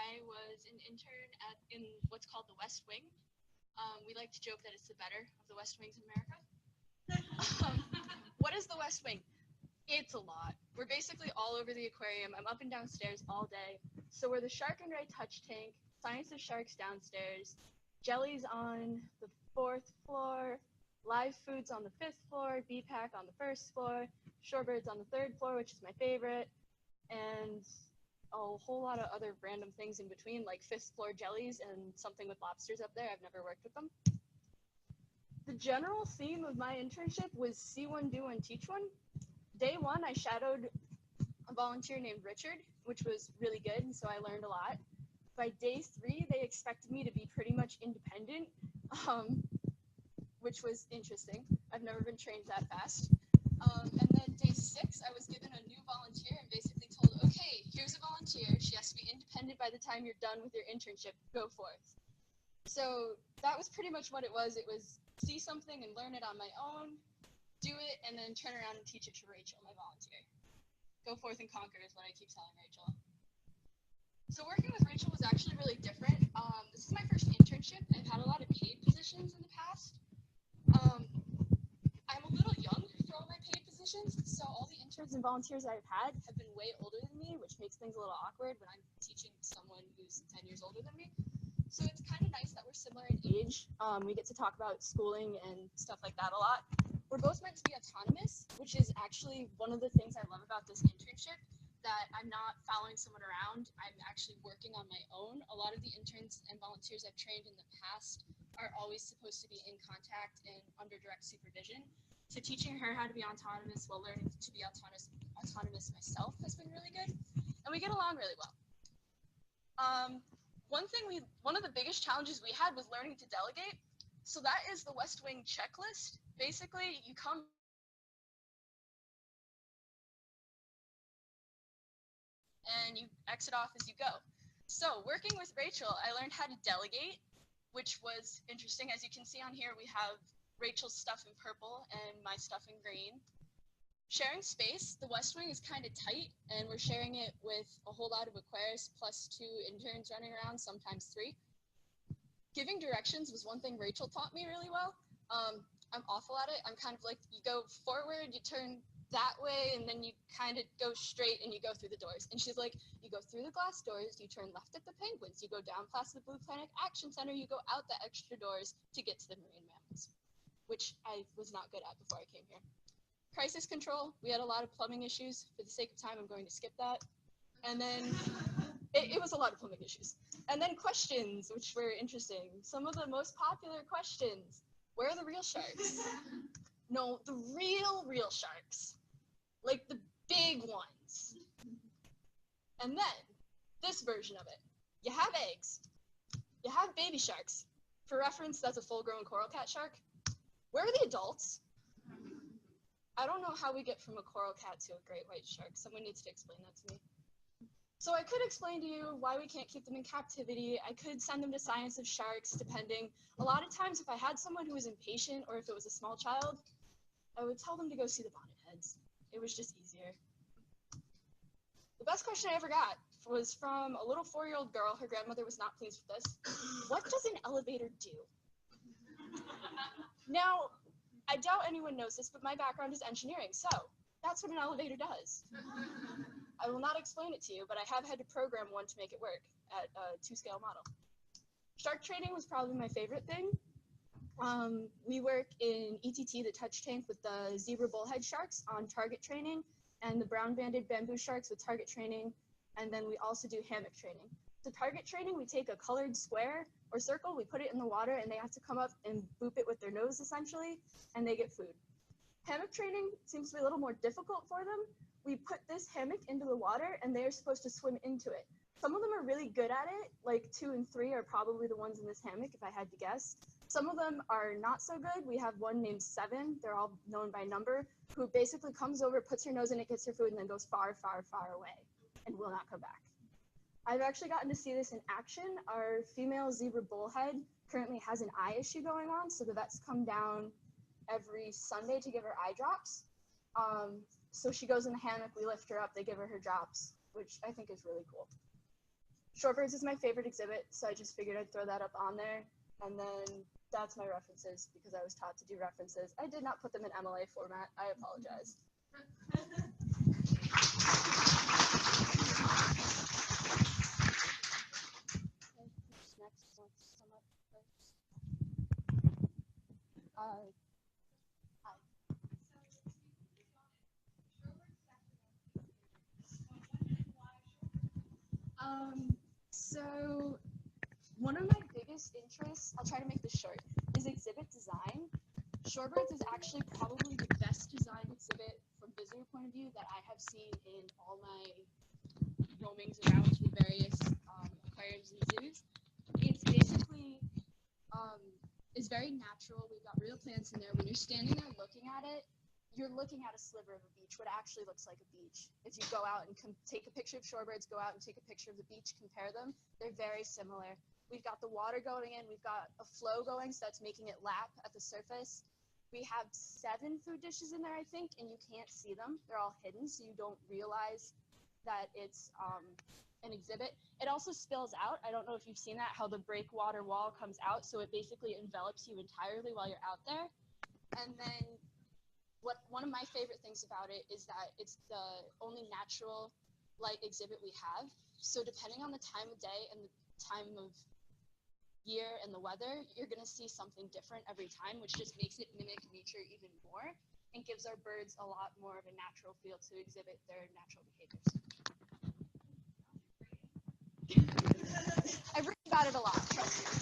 I was an intern in what's called the West Wing. We like to joke that it's the better of the West Wings in America. What is the West Wing? It's a lot. We're basically all over the aquarium. I'm up and downstairs all day. So we're the Shark and Ray touch tank, Science of Sharks downstairs, jellies on the 4th floor, live foods on the 5th floor, BPAC on the 1st floor, shorebirds on the 3rd floor, which is my favorite, and a whole lot of other random things in between, like 5th floor jellies and something with lobsters up there. I've never worked with them. The general theme of my internship was see one, do one, teach one. Day one, I shadowed a volunteer named Richard, which was really good, and so I learned a lot. By day 3, they expected me to be pretty much independent, which was interesting. I've never been trained that fast. And then day 6, I was given a new volunteer and basically told, okay, here's a volunteer. She has to be independent by the time you're done with your internship. Go forth. So that was pretty much what it was. It was see something and learn it on my own, do it, and then turn around and teach it to Rachel, my volunteer. Go forth and conquer is what I keep telling Rachel. So working with Rachel was actually really different. This is my first internship. I've had a lot of paid positions in the past. I'm a little young for all my paid positions, so all the interns and volunteers I've had have been way older than me, which makes things a little awkward when I'm teaching someone who's 10 years older than me. So it's kind of nice that we're similar in age. We get to talk about schooling and stuff like that a lot. We're both meant to be autonomous, which is actually one of the things I love about this internship, that I'm not following someone around. I'm actually working on my own. A lot of the interns and volunteers I've trained in the past are always supposed to be in contact and under direct supervision. So teaching her how to be autonomous while learning to be autonomous myself has been really good. And we get along really well. One of the biggest challenges we had was learning to delegate. So that is the West Wing checklist. Basically, you come and you exit off as you go. So working with Rachel, I learned how to delegate, which was interesting. As you can see on here, we have Rachel's stuff in purple and my stuff in green. Sharing space, the West Wing is kind of tight, and we're sharing it with a whole lot of aquarists plus 2 interns running around, sometimes 3. Giving directions was one thing Rachel taught me really well. I'm awful at it. I'm kind of like, you go forward, you turn that way, and then you kind of go straight and you go through the doors. And she's like, you go through the glass doors, you turn left at the penguins, you go down past the Blue Planet Action Center, you go out the extra doors to get to the marine mammals, which I was not good at before I came here. Crisis control, we had a lot of plumbing issues. For the sake of time, I'm going to skip that. And then it was a lot of plumbing issues. And then questions, which were interesting. Some of the most popular questions. Where are the real sharks? No, the real sharks. Like the big ones. And then, this version of it. You have eggs. You have baby sharks. For reference, that's a full-grown coral cat shark. Where are the adults? I don't know how we get from a coral cat to a great white shark. Someone needs to explain that to me. So I could explain to you why we can't keep them in captivity. I could send them to Science of Sharks, depending. A lot of times, if I had someone who was impatient or if it was a small child, I would tell them to go see the bonnet heads. It was just easier. The best question I ever got was from a little 4-year-old girl. Her grandmother was not pleased with this. What does an elevator do? Now, I doubt anyone knows this, but my background is engineering, so that's what an elevator does. I will not explain it to you, but I have had to program one to make it work at a 2-scale model. Shark training was probably my favorite thing. We work in ETT, the touch tank, with the zebra bullhead sharks on target training, and the brown-banded bamboo sharks with target training, and then we also do hammock training. So target training, we take a colored square or circle, we put it in the water, and they have to come up and boop it with their nose, essentially, and they get food. Hammock training seems to be a little more difficult for them. We put this hammock into the water, and they are supposed to swim into it. Some of them are really good at it, like 2 and 3 are probably the ones in this hammock, if I had to guess. Some of them are not so good. We have one named 7, they're all known by number, who basically comes over, puts her nose in it, gets her food, and then goes far, far, far away, and will not come back. I've actually gotten to see this in action. Our female zebra bullhead currently has an eye issue going on, so the vets come down every Sunday to give her eye drops. So she goes in the hammock, we lift her up, they give her her drops, which I think is really cool. Shorebirds is my favorite exhibit, so I just figured I'd throw that up on there. And then that's my references because I was taught to do references. I did not put them in MLA format. I apologize. Who's next? Wants to come up first? Hi. So one of my biggest interests, I'll try to make this short, is exhibit design. Shorebirds is actually probably the best designed exhibit from visitor point of view that I have seen in all my roamings around to the various aquariums and zoos. It's basically is very natural. We've got real plants in there. When you're standing there looking at it, you're looking at a sliver of a beach, what actually looks like a beach. If you go out and take a picture of shorebirds, go out and take a picture of the beach, compare them, they're very similar. We've got the water going in, we've got a flow going, so that's making it lap at the surface. We have 7 food dishes in there, I think, and you can't see them. They're all hidden, so you don't realize that it's an exhibit. It also spills out. I don't know if you've seen that, how the breakwater wall comes out, so it basically envelops you entirely while you're out there. And then one of my favorite things about it is that it's the only natural light exhibit we have. So depending on the time of day and the time of year and the weather, you're going to see something different every time, which just makes it mimic nature even more and gives our birds a lot more of a natural feel to exhibit their natural behaviors. I've written about it a lot, trust me.